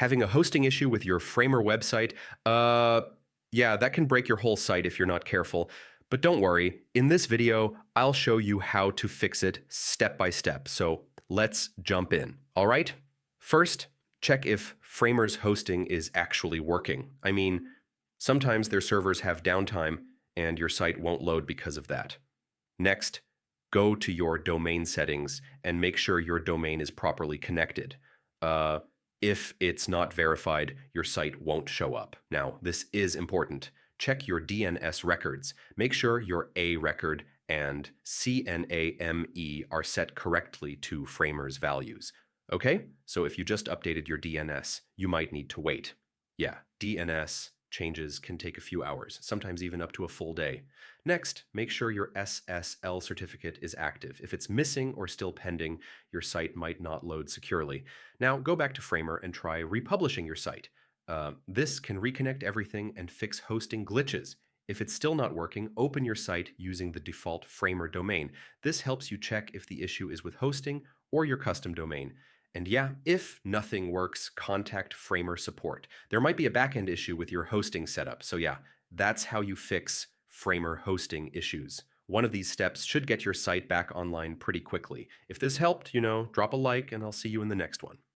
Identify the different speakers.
Speaker 1: Having a hosting issue with your Framer website, yeah, that can break your whole site if you're not careful. But don't worry, in this video, I'll show you how to fix it step by step. So let's jump in, all right? First, check if Framer's hosting is actually working. I mean, sometimes their servers have downtime and your site won't load because of that. Next, go to your domain settings and make sure your domain is properly connected. If it's not verified, your site won't show up. Now, this is important. Check your DNS records. Make sure your A record and CNAME are set correctly to Framer's values. Okay? So if you just updated your DNS, you might need to wait. Yeah, DNS changes can take a few hours, sometimes even up to a full day. Next, make sure your SSL certificate is active. If it's missing or still pending, your site might not load securely. Now, go back to Framer and try republishing your site. This can reconnect everything and fix hosting glitches. If it's still not working, open your site using the default Framer domain. This helps you check if the issue is with hosting or your custom domain. And yeah, if nothing works, contact Framer support. There might be a backend issue with your hosting setup. So yeah, that's how you fix Framer hosting issues. One of these steps should get your site back online pretty quickly. If this helped, drop a like and I'll see you in the next one.